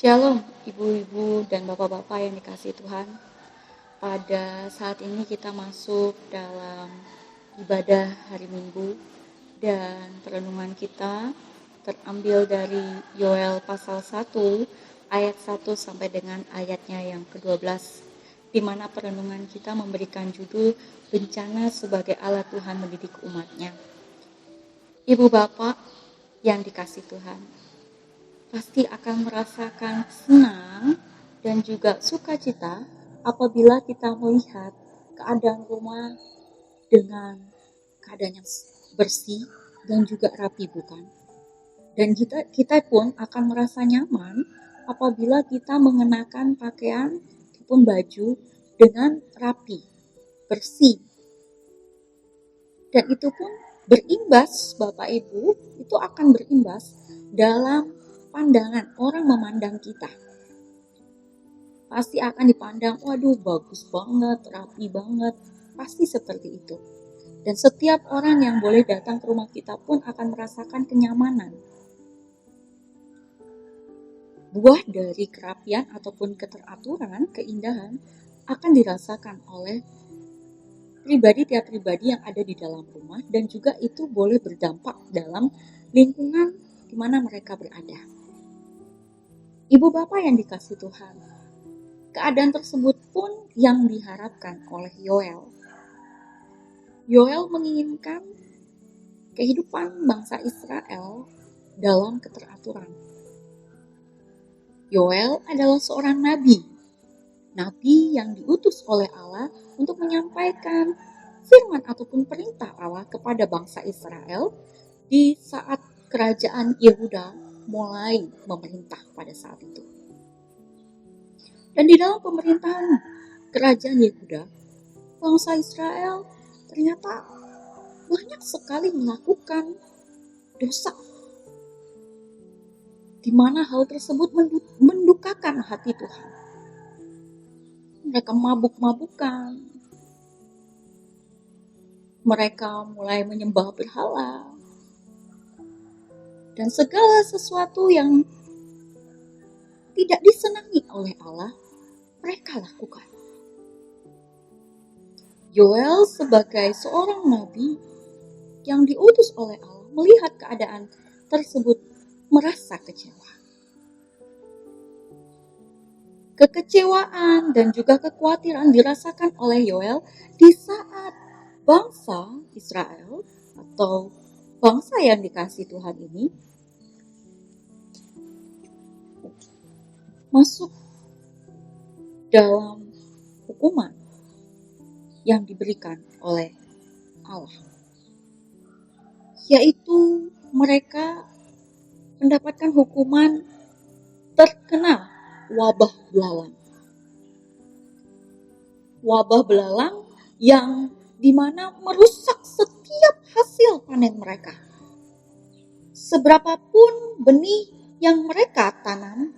Shalom, ibu-ibu dan bapak-bapak yang dikasihi Tuhan. Pada saat ini kita masuk dalam ibadah hari Minggu dan perenungan kita terambil dari Yoel pasal 1 ayat 1 sampai dengan ayatnya yang ke-12, di mana perenungan kita memberikan judul Bencana sebagai alat Tuhan mendidik umatnya. Ibu bapak yang dikasihi Tuhan, pasti akan merasakan senang dan juga sukacita apabila kita melihat keadaan rumah dengan keadaan yang bersih dan juga rapi, bukan? Dan kita pun akan merasa nyaman apabila kita mengenakan pakaian ataupun baju dengan rapi, bersih. Dan itu pun berimbas, Bapak Ibu, itu akan berimbas dalam pandangan orang memandang kita. Pasti akan dipandang, waduh bagus banget, rapi banget, pasti seperti itu. Dan setiap orang yang boleh datang ke rumah kita pun akan merasakan kenyamanan. Buah dari kerapian ataupun keteraturan, keindahan akan dirasakan oleh tiap pribadi yang ada di dalam rumah, dan juga itu boleh berdampak dalam lingkungan di mana mereka berada. Ibu bapak yang dikasihi Tuhan, keadaan tersebut pun yang diharapkan oleh Yoel. Yoel menginginkan kehidupan bangsa Israel dalam keteraturan. Yoel adalah seorang nabi yang diutus oleh Allah untuk menyampaikan firman ataupun perintah Allah kepada bangsa Israel di saat kerajaan Yehuda mulai memerintah pada saat itu. Dan di dalam pemerintahan kerajaan Yehuda, bangsa Israel ternyata banyak sekali melakukan dosa, di mana hal tersebut mendukakan hati Tuhan. Mereka mabuk-mabukan, mereka mulai menyembah berhala, dan segala sesuatu yang tidak disenangi oleh Allah, mereka lakukan. Yoel sebagai seorang nabi yang diutus oleh Allah melihat keadaan tersebut merasa kecewa. Kekecewaan dan juga kekhawatiran dirasakan oleh Yoel di saat bangsa Israel atau bangsa yang dikasihi Tuhan ini masuk dalam hukuman yang diberikan oleh Allah, yaitu mereka mendapatkan hukuman terkena wabah belalang. Wabah belalang yang dimana merusak setiap hasil panen mereka. Seberapapun benih yang mereka tanam,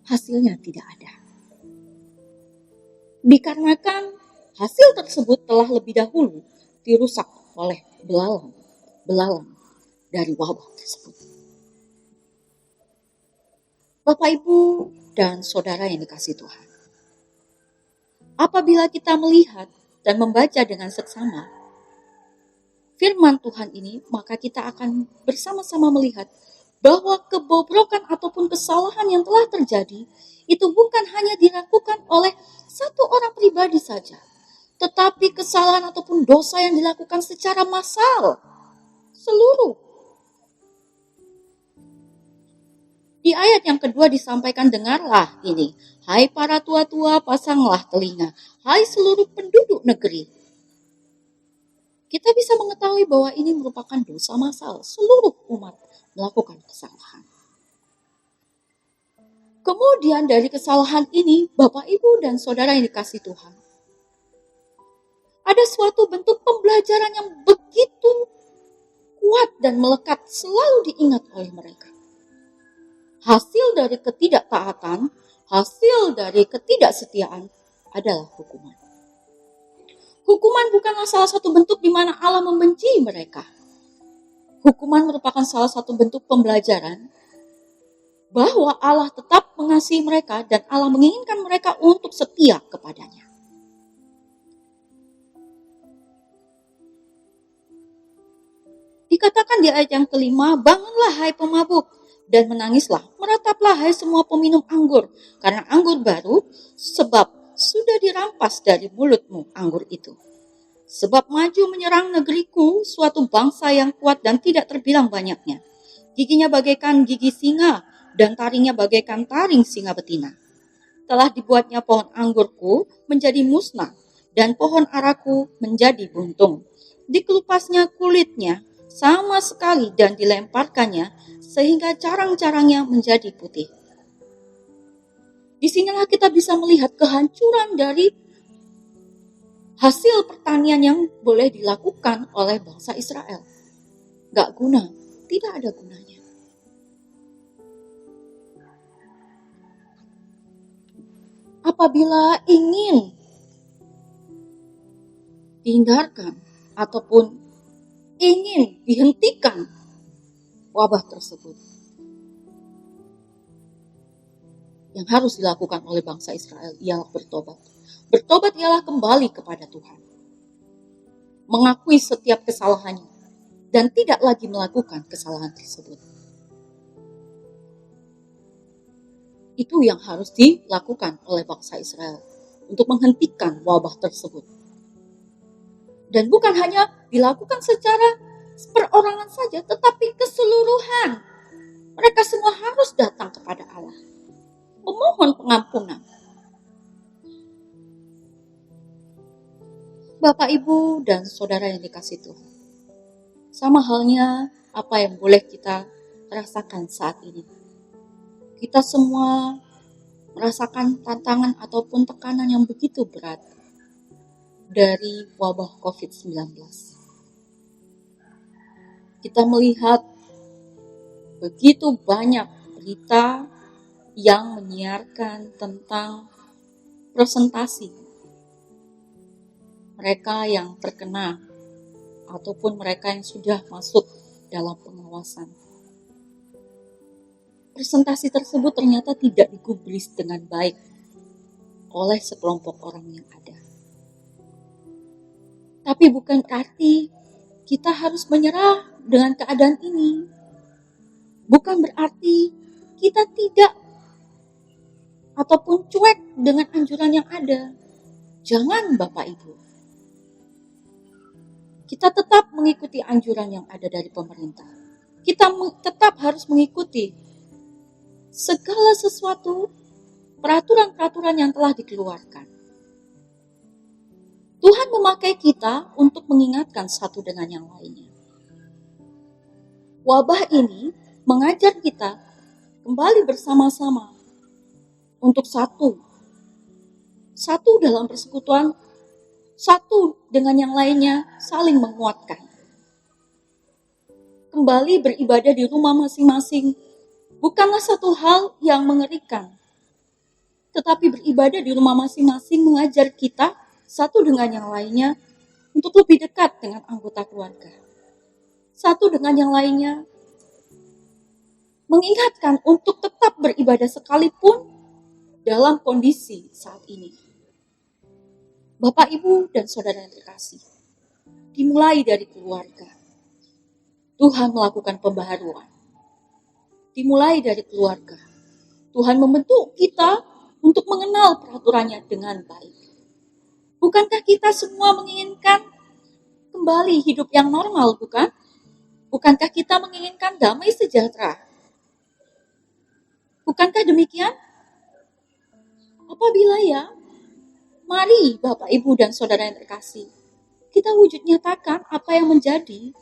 hasilnya tidak ada. Dikarenakan hasil tersebut telah lebih dahulu dirusak oleh belalang dari wabah tersebut. Bapak, Ibu, dan saudara yang dikasihi Tuhan, apabila kita melihat dan membaca dengan seksama firman Tuhan ini, maka kita akan bersama-sama melihat bahwa kebobrokan ataupun kesalahan yang telah terjadi itu bukan hanya dilakukan oleh satu orang pribadi saja, tetapi kesalahan ataupun dosa yang dilakukan secara massal, seluruh. Di ayat yang kedua disampaikan, dengarlah ini, hai para tua-tua, pasanglah telinga, hai seluruh penduduk negeri. Kita bisa mengetahui bahwa ini merupakan dosa massal, seluruh umat melakukan kesalahan. Kemudian dari kesalahan ini, Bapak, Ibu, dan saudara yang dikasihi Tuhan, ada suatu bentuk pembelajaran yang begitu kuat dan melekat selalu diingat oleh mereka. Hasil dari ketidaktaatan, hasil dari ketidaksetiaan adalah hukuman. Hukuman bukanlah salah satu bentuk di mana Allah membenci mereka. Hukuman merupakan salah satu bentuk pembelajaran bahwa Allah tetap mengasihi mereka dan Allah menginginkan mereka untuk setia kepadanya. Dikatakan di ayat yang kelima, bangunlah hai pemabuk dan menangislah, merataplah hai semua peminum anggur, karena anggur baru, sebab sudah dirampas dari mulutmu anggur itu. Sebab maju menyerang negeriku suatu bangsa yang kuat dan tidak terbilang banyaknya. Giginya bagaikan gigi singa dan taringnya bagaikan taring singa betina. Telah dibuatnya pohon anggurku menjadi musnah dan pohon araku menjadi buntung. Dikelupasnya kulitnya sama sekali dan dilemparkannya sehingga carang-carangnya menjadi putih. Disinilah kita bisa melihat kehancuran dari hasil pertanian yang boleh dilakukan oleh bangsa Israel. Gak guna, tidak ada gunanya. Apabila ingin dihindarkan ataupun ingin dihentikan wabah tersebut, yang harus dilakukan oleh bangsa Israel ialah bertobat. Bertobat ialah kembali kepada Tuhan, mengakui setiap kesalahannya, dan tidak lagi melakukan kesalahan tersebut. Itu yang harus dilakukan oleh bangsa Israel untuk menghentikan wabah tersebut. Dan bukan hanya dilakukan secara perorangan saja, tetapi keseluruhan. Mereka semua harus datang kepada Allah, memohon pengampunan. Bapak, Ibu, dan saudara yang dikasihi Tuhan, sama halnya apa yang boleh kita rasakan saat ini. Kita semua merasakan tantangan ataupun tekanan yang begitu berat dari wabah COVID-19. Kita melihat begitu banyak berita yang menyiarkan tentang presentasi mereka yang terkena ataupun mereka yang sudah masuk dalam pengawasan. Presentasi tersebut ternyata tidak digubris dengan baik oleh sekelompok orang yang ada. Tapi bukan berarti kita harus menyerah dengan keadaan ini. Bukan berarti kita tidak ataupun cuek dengan anjuran yang ada. Jangan, Bapak Ibu. Kita tetap mengikuti anjuran yang ada dari pemerintah. Kita tetap harus mengikuti segala sesuatu peraturan-peraturan yang telah dikeluarkan. Tuhan memakai kita untuk mengingatkan satu dengan yang lainnya. Wabah ini mengajar kita kembali bersama-sama untuk satu dalam persekutuan, satu dengan yang lainnya saling menguatkan. Kembali beribadah di rumah masing-masing bukanlah satu hal yang mengerikan, tetapi beribadah di rumah masing-masing mengajar kita satu dengan yang lainnya untuk lebih dekat dengan anggota keluarga. Satu dengan yang lainnya mengingatkan untuk tetap beribadah sekalipun dalam kondisi saat ini. Bapak, Ibu, dan saudara yang terkasih, dimulai dari keluarga. Tuhan melakukan pembaharuan. Dimulai dari keluarga. Tuhan membentuk kita untuk mengenal peraturannya dengan baik. Bukankah kita semua menginginkan kembali hidup yang normal, bukan? Bukankah kita menginginkan damai sejahtera? Bukankah demikian? Apabila ya, mari Bapak, Ibu, dan saudara yang terkasih, kita wujud nyatakan apa yang menjadi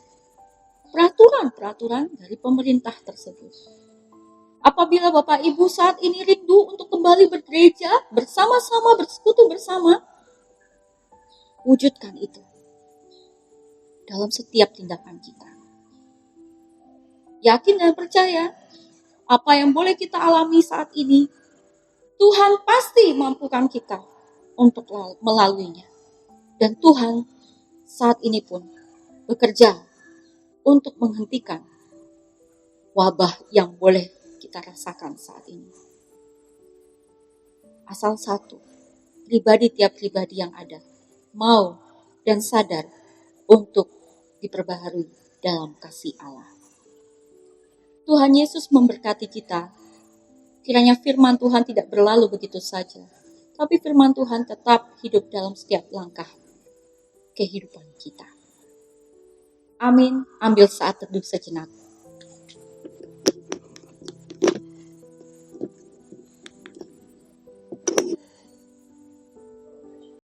peraturan-peraturan dari pemerintah tersebut. Apabila Bapak Ibu saat ini rindu untuk kembali bergereja, bersama-sama, bersekutu bersama, wujudkan itu dalam setiap tindakan kita. Yakin dan percaya, apa yang boleh kita alami saat ini, Tuhan pasti mampukan kita untuk melaluinya. Dan Tuhan saat ini pun bekerja untuk menghentikan wabah yang boleh kita rasakan saat ini. Asal satu, tiap pribadi yang ada, mau dan sadar untuk diperbaharui dalam kasih Allah. Tuhan Yesus memberkati kita. Kiranya firman Tuhan tidak berlalu begitu saja, tapi firman Tuhan tetap hidup dalam setiap langkah kehidupan kita. Amin. Ambil saat teduh sejenak.